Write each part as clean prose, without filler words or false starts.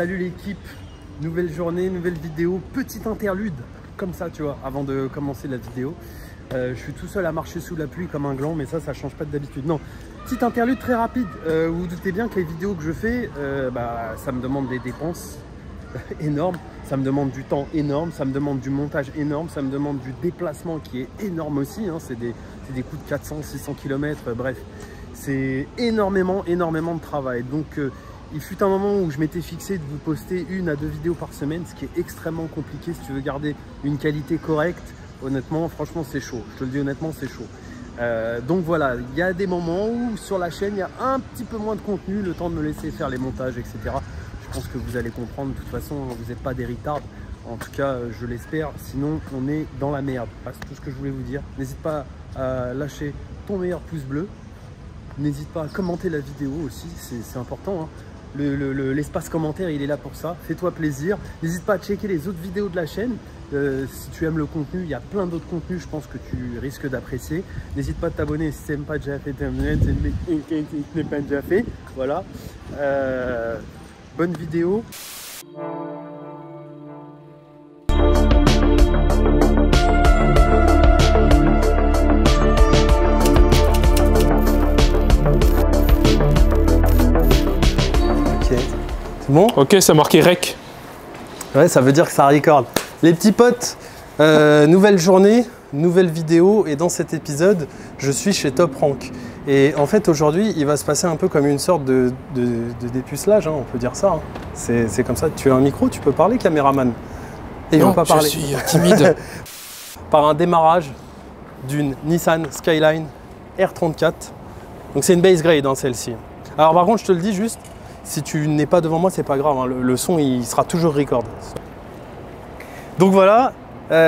Salut l'équipe, nouvelle journée, nouvelle vidéo, petite interlude, comme ça tu vois, avant de commencer la vidéo. Je suis tout seul à marcher sous la pluie comme un gland, mais ça change pas d'habitude. Non, petite interlude très rapide. Vous vous doutez bien que les vidéos que je fais, ça me demande des dépenses énormes, ça me demande du temps énorme, ça me demande du montage énorme, ça me demande du déplacement qui est énorme aussi. Hein. C'est des coups de 400-600 km, bref, c'est énormément de travail. Donc il fut un moment où je m'étais fixé de vous poster 1 à 2 vidéos par semaine, ce qui est extrêmement compliqué si tu veux garder une qualité correcte. Honnêtement, franchement, c'est chaud. Je te le dis honnêtement, c'est chaud. Donc voilà, il y a des moments où sur la chaîne, il y a un petit peu moins de contenu, le temps de me laisser faire les montages, etc. Je pense que vous allez comprendre. De toute façon, vous n'êtes pas des retards. En tout cas, je l'espère. Sinon, on est dans la merde. C'est tout ce que je voulais vous dire. N'hésite pas à lâcher ton meilleur pouce bleu. N'hésite pas à commenter la vidéo aussi. C'est important, hein. L'espace commentaire, il est là pour ça. Fais-toi plaisir. N'hésite pas à checker les autres vidéos de la chaîne. Si tu aimes le contenu, il y a plein d'autres contenus, je pense que tu risques d'apprécier. N'hésite pas à t'abonner si ce n'est pas déjà fait. Ce n'est pas déjà fait. Voilà. Bonne vidéo. Bon. Ok, ça marqué rec. Ouais, ça veut dire que ça record. Les petits potes, nouvelle journée, nouvelle vidéo. Et dans cet épisode, je suis chez Top Rank. Et en fait, aujourd'hui, il va se passer un peu comme une sorte de dépucelage, hein, on peut dire ça. Hein. C'est comme ça. Tu as un micro, tu peux parler, caméraman? Et non, on va pas parler. Je suis timide. Par un démarrage d'une Nissan Skyline R34. Donc c'est une base grade, hein, celle-ci. Alors par contre, je te le dis juste, si tu n'es pas devant moi, c'est pas grave, hein. Le son il sera toujours record. Donc voilà,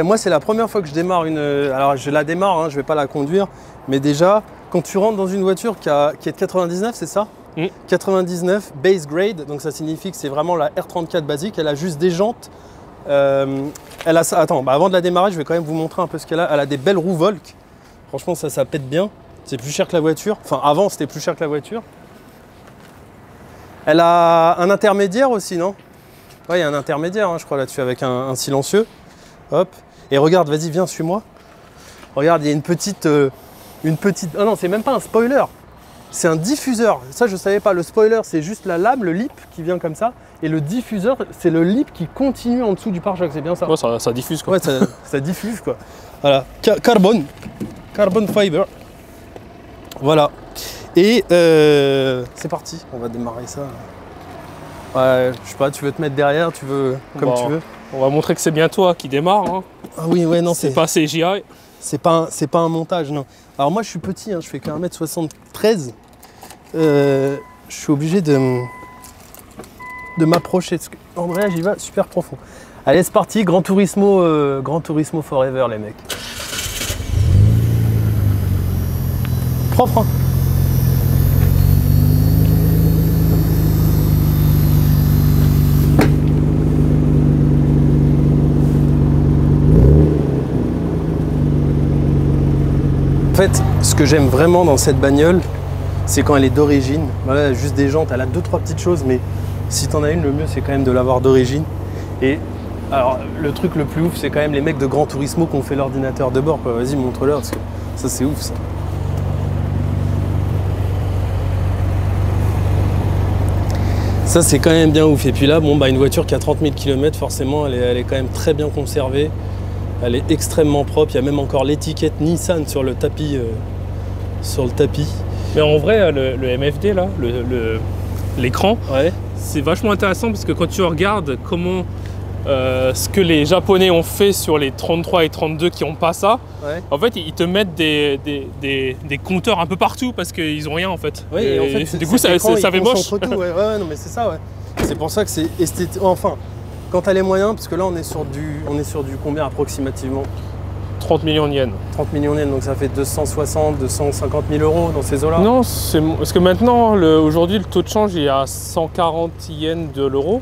moi c'est la première fois que je démarre une... Alors je la démarre, hein, je vais pas la conduire, mais déjà, quand tu rentres dans une voiture qui est de 99, c'est ça? 99 base grade, donc ça signifie que c'est vraiment la R34 basique, elle a juste des jantes. Attends, avant de la démarrer, je vais quand même vous montrer un peu ce qu'elle a. Elle a des belles roues Volk, franchement ça pète bien, c'est plus cher que la voiture, enfin avant c'était plus cher que la voiture. Elle a un intermédiaire aussi, non? Ouais, il y a un intermédiaire, hein, je crois, là-dessus, avec un silencieux. Hop. Et regarde, vas-y, viens, suis-moi. Regarde, il y a une petite... Ah non, c'est même pas un spoiler. C'est un diffuseur. Ça, je ne savais pas. Le spoiler, c'est juste la lame, le lip qui vient comme ça. Et le diffuseur, c'est le lip qui continue en dessous du pare-choc. C'est bien ça? Ouais, ça diffuse, quoi. Ouais, ça diffuse, quoi. Voilà. Carbon fiber. Voilà. Et c'est parti, on va démarrer ça. Ouais, je sais pas, tu veux te mettre derrière, tu veux comme tu veux. On va montrer que c'est bien toi qui démarre. Hein. Ah oui, ouais, non, c'est pas CGI. C'est pas un montage, non. Alors moi, je suis petit, hein, je fais que 1m73. Je suis obligé de m'approcher. En vrai, j'y vais super profond. Allez, c'est parti, Gran Turismo Forever, les mecs. Propre, hein. En fait, ce que j'aime vraiment dans cette bagnole, c'est quand elle est d'origine. Voilà, juste des jantes, elle a 2-3 petites choses, mais si t'en as une, le mieux c'est quand même de l'avoir d'origine. Et alors, le truc le plus ouf, c'est quand même les mecs de Gran Turismo qui ont fait l'ordinateur de bord. Vas-y, montre-leur, parce que ça c'est ouf ça. Ça c'est quand même bien ouf. Et puis là, bon, une voiture qui a 30 000 km, forcément, elle est quand même très bien conservée. Elle est extrêmement propre, il y a même encore l'étiquette Nissan sur le tapis. Mais en vrai, le MFD, là, l'écran, ouais. C'est vachement intéressant parce que quand tu regardes comment ce que les Japonais ont fait sur les 33 et 32 qui n'ont pas ça, ouais. En fait, ils te mettent des compteurs un peu partout parce qu'ils n'ont rien en fait. Oui, et en fait, du coup, ça fait moche. Tout, ouais. Ouais, non, mais c'est ça, ouais. C'est pour ça que c'est esthétique. Enfin. Quand elle est moyen, parce que là on est sur du combien approximativement? 30 millions de yens. 30 millions de yens, donc ça fait 260, 250 000 euros dans ces eaux-là? Non, parce que maintenant, aujourd'hui, le taux de change est à 140 yens de l'euro,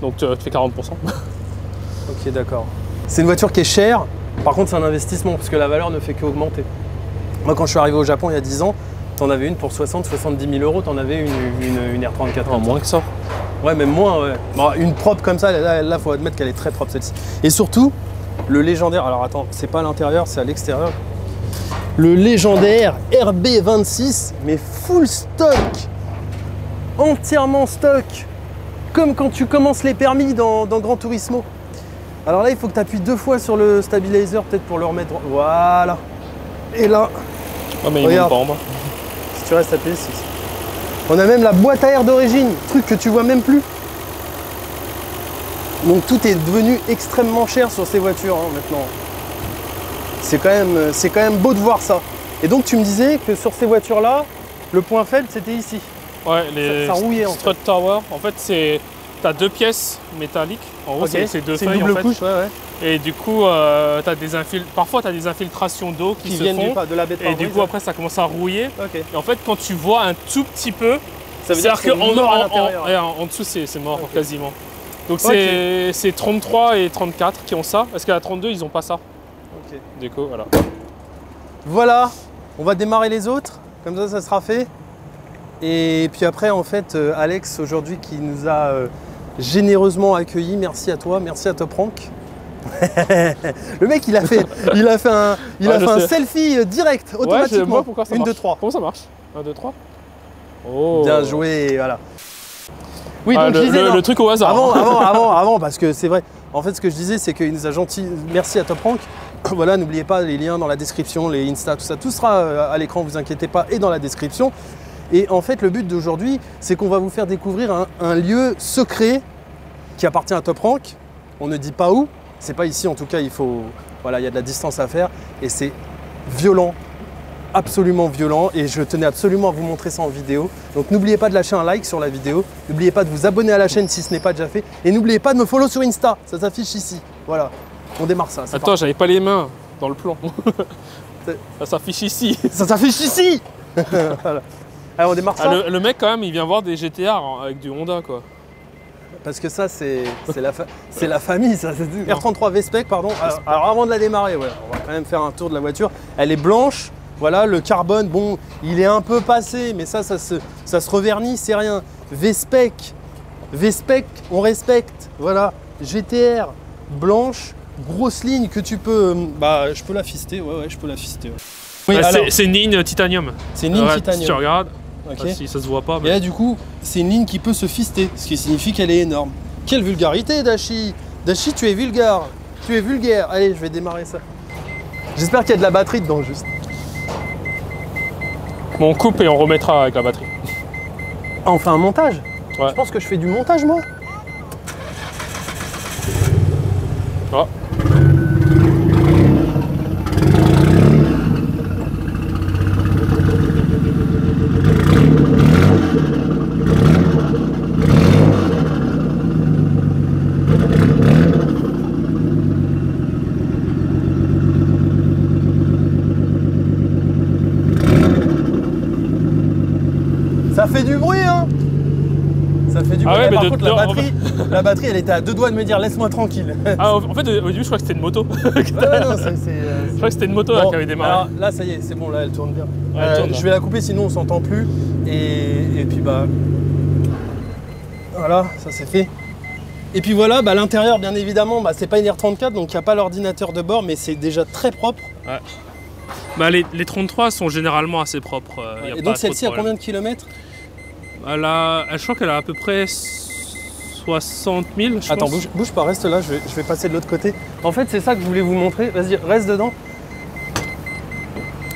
donc tu fais 40%. Ok, d'accord. C'est une voiture qui est chère, par contre c'est un investissement, parce que la valeur ne fait qu'augmenter. Moi quand je suis arrivé au Japon il y a 10 ans, t'en avais une pour 60-70 000 euros, t'en avais une R34. Ah, moins que ça. Ouais, même moins, ouais. Bon, une propre comme ça, là, faut admettre qu'elle est très propre celle-ci. Et surtout, le légendaire, alors attends, c'est pas à l'intérieur, c'est à l'extérieur. Le légendaire RB26, mais full stock. Entièrement stock. Comme quand tu commences les permis dans Gran Turismo. Alors là, il faut que tu appuies 2 fois sur le stabilizer, peut-être pour le remettre. Voilà. Et là, oh, mais regarde, il monte pas en bas. Si tu restes appuyé, si. On a même la boîte à air d'origine, truc que tu vois même plus. Donc tout est devenu extrêmement cher sur ces voitures hein, maintenant. C'est quand même beau de voir ça. Et donc tu me disais que sur ces voitures-là, le point faible c'était ici. Ouais, les ça rouillait en strut fait. tower, en fait c'est... T'as 2 pièces métalliques, en gros Okay. c'est 2 une feuilles double en fait. couche, ouais. Et du coup, parfois tu as des infiltrations d'eau qui se viennent font. de la baie de et du coup après ça commence à rouiller. Okay. Et en fait quand tu vois un tout petit peu, ça veut dire que en dessous c'est mort okay. Quasiment. Donc okay. C'est 33 et 34 qui ont ça, parce qu'à la 32 ils ont pas ça. Okay. Du coup voilà. Voilà, on va démarrer les autres, comme ça sera fait. Et puis après en fait Alex aujourd'hui qui nous a généreusement accueillis, merci à toi, merci à Top Rank. Le mec il a fait un selfie direct automatiquement. Pourquoi ça 1, marche. 2, 3. Comment ça marche 1, 2, 3. Oh. Bien joué, voilà. Oui, donc je disais, le truc au hasard. Avant, parce que c'est vrai. En fait, ce que je disais, c'est qu'il nous a gentil. Merci à Top Rank. Voilà, n'oubliez pas les liens dans la description, les Insta, tout ça. Tout sera à l'écran, vous inquiétez pas, et dans la description. Et en fait, le but d'aujourd'hui, c'est qu'on va vous faire découvrir un lieu secret qui appartient à Top Rank. On ne dit pas où. C'est pas ici, en tout cas, il faut. Voilà, il y a de la distance à faire. Et c'est violent. Absolument violent et je tenais absolument à vous montrer ça en vidéo. Donc n'oubliez pas de lâcher un like sur la vidéo, n'oubliez pas de vous abonner à la chaîne si ce n'est pas déjà fait et n'oubliez pas de me follow sur Insta, ça s'affiche ici. Voilà, on démarre ça. Attends, j'avais pas les mains dans le plan. Ça s'affiche ici. Ça s'affiche ici. Voilà. Allez, on démarre ça. Le mec quand même, il vient voir des GTR avec du Honda quoi. Parce que ça c'est la famille ça. R33 V-Spec pardon. Alors avant de la démarrer, ouais, on va quand même faire un tour de la voiture. Elle est blanche. Voilà, le carbone, bon, il est un peu passé, mais ça se revernit, c'est rien. V-Spec, on respecte. Voilà, GTR, blanche, grosse ligne que tu peux... Bah, je peux la fister, ouais, je peux la fister. Ouais. Oui, c'est une ligne titanium. C'est une ligne titanium. Si tu regardes, okay. Si ça se voit pas. Mais... Et là, du coup, c'est une ligne qui peut se fister, ce qui signifie qu'elle est énorme. Quelle vulgarité, Dashi. Dashi, tu es vulgaire. Tu es vulgaire. Allez, je vais démarrer ça. J'espère qu'il y a de la batterie dedans, juste. Bon, on coupe et on remettra avec la batterie. Ah, on fait un montage? Ouais. Je pense que je fais du montage, moi. Oh. Ça fait du bruit, hein. Ça fait du bruit. Ah ouais, par contre, la batterie, elle était à 2 doigts de me dire laisse-moi tranquille. Ah, en fait, au début, je crois que c'était une moto. Ouais, non, je crois que c'était une moto là, qui avait démarré. Alors, là, ça y est, c'est bon, là, elle tourne bien. Ouais, elle tourne, je vais la couper, sinon on s'entend plus. Et puis, bah... Voilà, ça c'est fait. Et puis voilà, bah, l'intérieur, bien évidemment, bah, c'est pas une R34, donc il n'y a pas l'ordinateur de bord, mais c'est déjà très propre. Ouais. Bah, les 33 sont généralement assez propres. Et donc celle-ci a combien de kilomètres? Je crois qu'elle a à peu près 60 000. Attends, bouge pas, reste là, je vais passer de l'autre côté. En fait, c'est ça que je voulais vous montrer. Vas-y, reste dedans.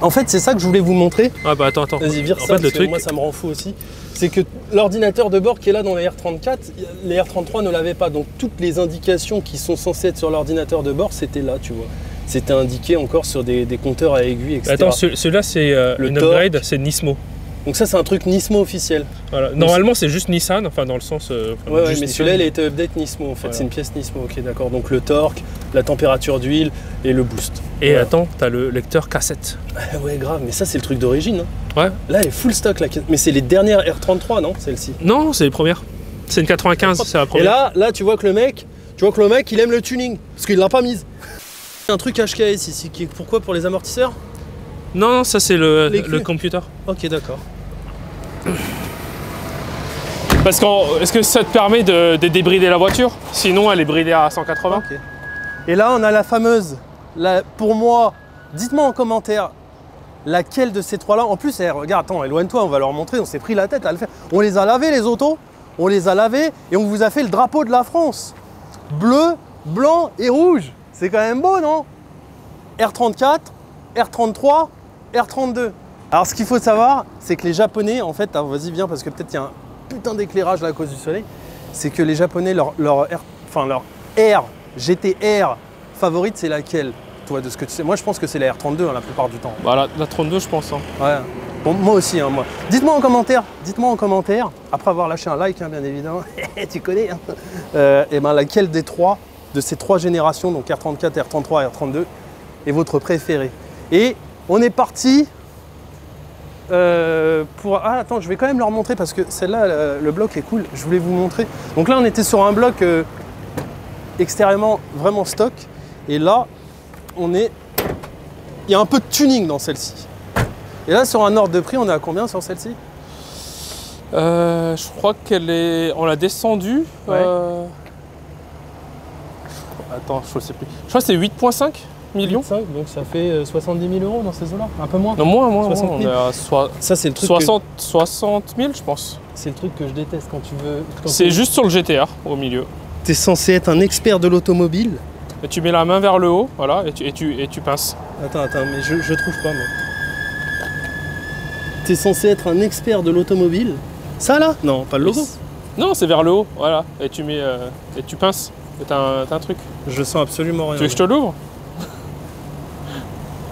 En fait, c'est ça que je voulais vous montrer. Ah bah attends. Vas-y, vire ça, parce que moi ça me rend fou aussi. C'est que l'ordinateur de bord qui est là dans les R34, les R33 ne l'avaient pas. Donc toutes les indications qui sont censées être sur l'ordinateur de bord, c'était là, tu vois. C'était indiqué encore sur des compteurs à aiguilles, etc. Attends, celui-là c'est une upgrade, c'est Nismo. Donc ça c'est un truc Nismo officiel. Voilà. Normalement c'est juste Nissan, enfin dans le sens... ouais, mais celui-là il a été update Nismo en fait, voilà. C'est une pièce Nismo, ok d'accord. Donc le torque, la température d'huile et le boost. Et voilà. Attends, t'as le lecteur cassette. Ouais grave, mais ça c'est le truc d'origine. Hein. Ouais. Là elle est full stock, là. Mais c'est les dernières R33 non, celle-ci? Non, c'est les premières. C'est une 95, c'est la première. Et là tu vois que le mec il aime le tuning, parce qu'il l'a pas mise. Un truc HKS ici, qui est pourquoi? Pour les amortisseurs? Non, ça c'est le computer. Ok, d'accord. Parce que est-ce que ça te permet de débrider la voiture? Sinon, elle est bridée à 180. Okay. Et là, on a la fameuse, pour moi, dites-moi en commentaire, laquelle de ces trois-là, en plus, regarde, attends, éloigne-toi, on va leur montrer, on s'est pris la tête à le faire. On les a lavés, les autos, on les a lavés et on vous a fait le drapeau de la France. Bleu, blanc et rouge. C'est quand même beau, non? R34, R33, R32. Alors, ce qu'il faut savoir, c'est que les Japonais, en fait, vas-y, viens, parce que peut-être il y a un putain d'éclairage là à cause du soleil, c'est que les Japonais, leur R, GTR favorite, c'est laquelle? Toi, de ce que tu sais, moi je pense que c'est la R32 hein, la plupart du temps. Bah, la 32, je pense. Hein. Ouais. Bon, moi aussi, hein, moi. Dites-moi en commentaire, après avoir lâché un like, hein, bien évidemment, tu connais, hein, et ben laquelle des trois, de ces trois générations, donc R34, R33 et R32, est votre préféré. Et on est parti pour... Ah, attends, je vais quand même leur montrer parce que celle-là, le bloc est cool. Je voulais vous montrer. Donc là, on était sur un bloc extérieurement vraiment stock. Et là, il y a un peu de tuning dans celle-ci. Et là, sur un ordre de prix, on est à combien sur celle-ci? Je crois on l'a descendue. Ouais. Attends, je sais plus. Je crois que c'est 8,5 millions. 8,5, donc ça fait 70 000 euros dans ces eaux-là. Un peu moins. Non, moins. 60 000. On est à ça, c'est le truc 60 000, je pense. C'est le truc que je déteste quand tu veux. C'est juste sur le GTR au milieu. Tu es censé être un expert de l'automobile. Et tu mets la main vers le haut, voilà, et tu pinces. Attends, mais je trouve pas, moi. Tu es censé être un expert de l'automobile. Ça, là? Non, pas le logo. Non, c'est vers le haut, voilà. Et tu mets, et tu pinces. Et t'as un truc. Je sens absolument rien. Tu veux que je te l'ouvre?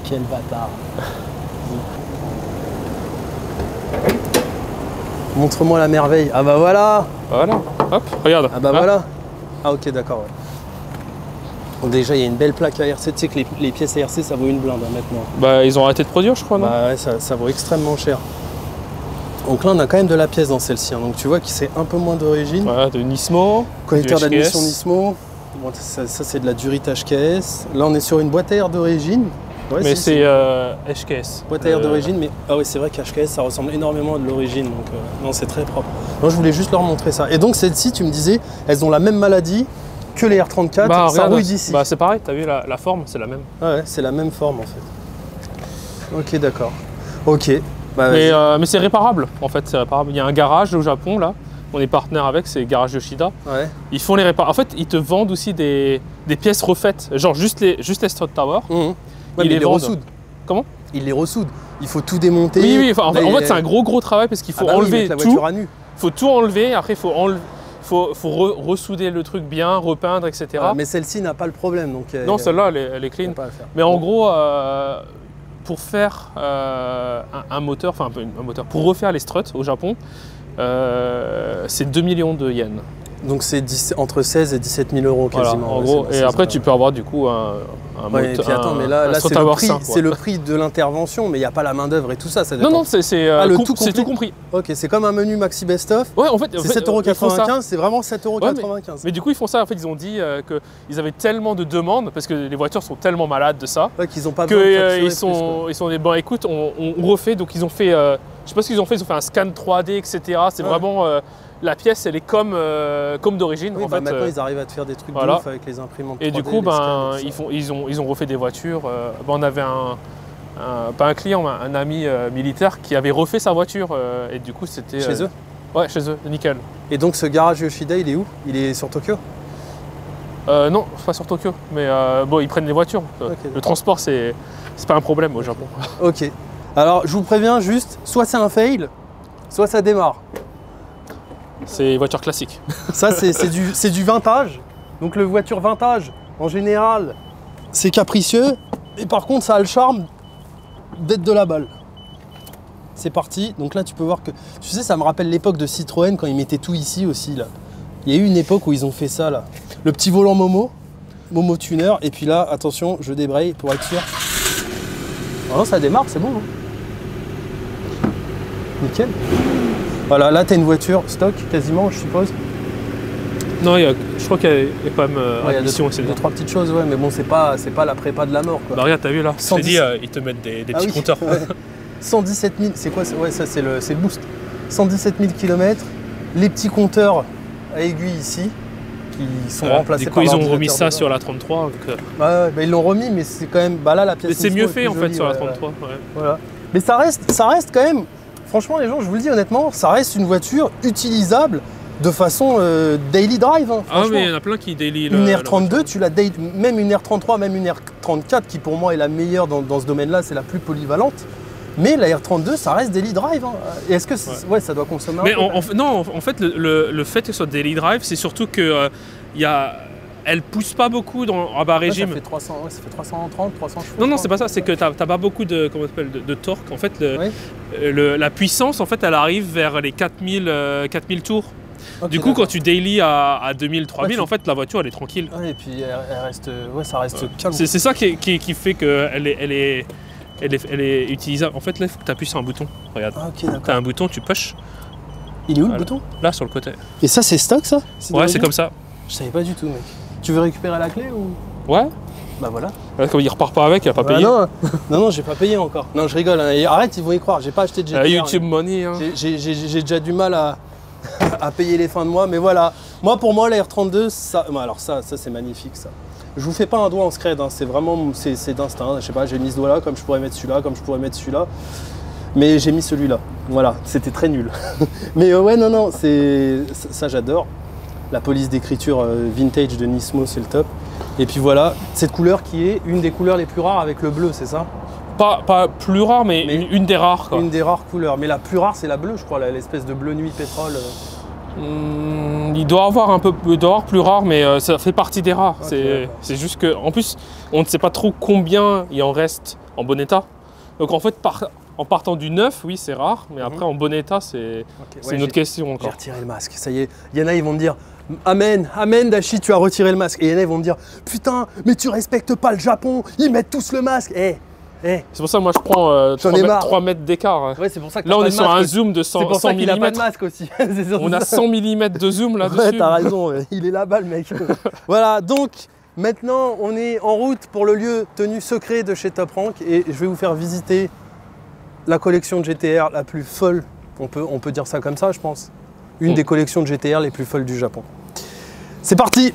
Quel bâtard. Montre-moi la merveille. Ah bah voilà. Voilà, hop, regarde. Ah bah voilà. Ah ok, d'accord, ouais. Donc déjà, il y a une belle plaque ARC. Tu sais que les pièces ARC, ça vaut une blinde hein, maintenant. Bah, ils ont arrêté de produire, je crois, non? Bah ouais, ça vaut extrêmement cher. Donc là, on a quand même de la pièce dans celle-ci. Hein. Donc tu vois que c'est un peu moins d'origine. Voilà, de Nismo. Connecteur d'admission Nismo. Bon, ça c'est de la Durit HKS. Là, on est sur une boîte à air d'origine. Ouais, mais c'est HKS. Boîte à air d'origine, mais ah oui, c'est vrai qu'HKS, ça ressemble énormément à de l'origine. Donc non, c'est très propre. Non, je voulais juste leur montrer ça. Et donc, celles-ci, tu me disais, elles ont la même maladie que les R34, bah, ça rouille d'ici. Bah, c'est pareil, t'as vu la forme, c'est la même. Ah ouais, c'est la même forme en fait. Ok, d'accord. Ok. Bah, mais c'est réparable, en fait, c'est réparable. Il y a un garage au Japon, là, on est partenaire avec, c'est Garage Yoshida. Ouais. Ils font les réparations. En fait, ils te vendent aussi des pièces refaites, genre juste les strut towers. Mmh. Ouais, ils les ressoudent. Comment? Ils les ressoudent. Il faut tout démonter. Oui, enfin, en fait, c'est un gros travail parce qu'il faut enlever la tout. voiture à nu. Il faut tout enlever, après, il faut ressouder le truc bien, repeindre, etc. Ah, mais celle-ci n'a pas le problème. Donc non, celle-là, elle est clean. Mais en gros, pour faire un moteur, enfin un moteur, pour refaire les struts au Japon, c'est 2 millions de yens. Donc c'est entre 16 et 17 000 euros quasiment. Voilà, en gros. Et après, tu peux avoir du coup un moteur. Et puis attends, mais là c'est le prix de l'intervention, mais il n'y a pas la main-d'œuvre et tout ça. Non, c'est tout compris. Ok, c'est comme un menu Maxi Best Of. Ouais, en fait, c'est 7,95 €, c'est vraiment 7,95 €. Ouais, mais du coup, ils font ça. En fait, ils ont dit qu'ils avaient tellement de demandes, parce que les voitures sont tellement malades de ça, qu'ils n'ont pas besoin de ils sont des bon, écoute, on refait. Donc, ils ont fait, je sais pas ce qu'ils ont fait, ils ont fait un scan 3D, etc. C'est vraiment. La pièce, elle est comme d'origine. Oui, en fait, maintenant, ils arrivent à te faire des trucs de ouf avec les imprimantes 3D. Et du coup, ils ont refait des voitures. On avait pas un client, mais un ami militaire qui avait refait sa voiture. Et du coup, c'était... Chez eux? Ouais, chez eux, nickel. Et donc, ce garage Yoshida, il est où? Il est sur Tokyo? Non, pas sur Tokyo. Mais bon, ils prennent les voitures. Okay, le transport, c'est pas un problème au Japon. Ok. Alors, je vous préviens juste, soit c'est un fail, soit ça démarre. C'est voiture classique. Ça, c'est du vintage. Donc, le voiture vintage, en général, c'est capricieux. Et par contre, ça a le charme d'être de la balle. C'est parti. Donc là, tu peux voir que... Tu sais, ça me rappelle l'époque de Citroën quand ils mettaient tout ici aussi. Là. Il y a eu une époque où ils ont fait ça. Là. Le petit volant Momo tuner. Et puis là, attention, je débraye pour être sûr. Oh non, ça démarre, c'est bon. Hein. Nickel. Voilà, là, tu as une voiture stock quasiment, je suppose. Non, je crois qu'il y a quand même admission, il y a deux, trois petites choses, ouais, mais bon, c'est pas la prépa de la mort. Quoi. Bah regarde, t'as vu là, 110... dit, ils te mettent des petits compteurs. Ouais. 117 000, c'est quoi? Ouais, ça c'est le boost. 117 000 km, les petits compteurs à aiguilles ici qui sont remplacés par. Du coup, ils ont remis ça sur la 33. Donc, bah, ils l'ont remis, mais c'est quand même. Bah là, la pièce. C'est mieux fait en fait jolie, sur la 33. Ouais. Voilà. Mais ça reste quand même. Franchement, les gens, je vous le dis honnêtement, ça reste une voiture utilisable de façon daily drive. Hein, ah, mais il y en a plein qui daily. Une R32, tu la daily, même une R33, même une R34, qui pour moi est la meilleure dans ce domaine-là, c'est la plus polyvalente. Mais la R32, ça reste daily drive. Hein. Et est-ce que ça doit consommer mais un peu, non, en fait, le fait que ce soit daily drive, c'est surtout que elle pousse pas beaucoup en bas régime. Ça fait 330, 300 chevaux. Non, c'est pas ça, c'est que t'as pas beaucoup de torque. En fait, la puissance, en fait, elle arrive vers les 4000 tours. Okay, du coup, quand tu daily à 2000, 3000, en fait, la voiture, elle est tranquille. Ouais, et puis ça reste calme. C'est ça qui fait qu'elle est utilisable. En fait, là, il faut que tu appuies sur un bouton. Regarde. Ah, okay, tu as un bouton, tu pushes. Il est où le bouton? Là, sur le côté. Et ça, c'est stock, ça? Ouais, c'est comme ça. Je savais pas du tout, mec. Tu veux récupérer la clé ou? Ouais. Bah voilà. Comme il repart pas avec, il a pas payé. Non, j'ai pas payé encore. Non, je rigole. Hein. Arrête, ils vont y croire. J'ai pas acheté de GTR. YouTube money. Hein. J'ai déjà du mal à payer les fins de mois, mais voilà. Pour moi, la R32, ça c'est magnifique, ça. Je vous fais pas un doigt en scred, hein. C'est vraiment, c'est d'instinct. Je sais pas, j'ai mis ce doigt là, comme je pourrais mettre celui-là, comme je pourrais mettre celui-là. Mais j'ai mis celui-là. Voilà, c'était très nul. Mais ouais, non, ça j'adore. La police d'écriture vintage de Nismo, c'est le top. Et puis voilà, cette couleur qui est une des couleurs les plus rares avec le bleu, c'est ça? Pas plus rare, mais une des rares. Quoi. Une des rares couleurs. Mais la plus rare, c'est la bleue, je crois, l'espèce de bleu nuit pétrole. Il doit avoir plus rare, mais ça fait partie des rares. Okay, c'est juste que, en plus, on ne sait pas trop combien il en reste en bon état. Donc en fait, en partant du neuf, oui, c'est rare, mais après en bon état, c'est une autre question encore. J'ai retiré le masque, ça y est. Il y en a, ils vont me dire Amen, Dashi, tu as retiré le masque. Et il y en a, ils vont me dire putain, mais tu respectes pas le Japon, ils mettent tous le masque. C'est pour ça que moi je prends 3 mètres d'écart. Ouais, c'est pour ça que là on est sur un zoom de 100 mm. C'est pour ça qu'il a pas de masque aussi. On a 100 mm de zoom là-dessus. Ouais, t'as raison, il est là-bas le mec. Voilà, donc maintenant on est en route pour le lieu tenu secret de chez Top Rank et je vais vous faire visiter la collection de GTR la plus folle. On peut dire ça comme ça, je pense. Une des collections de GTR les plus folles du Japon. C'est parti!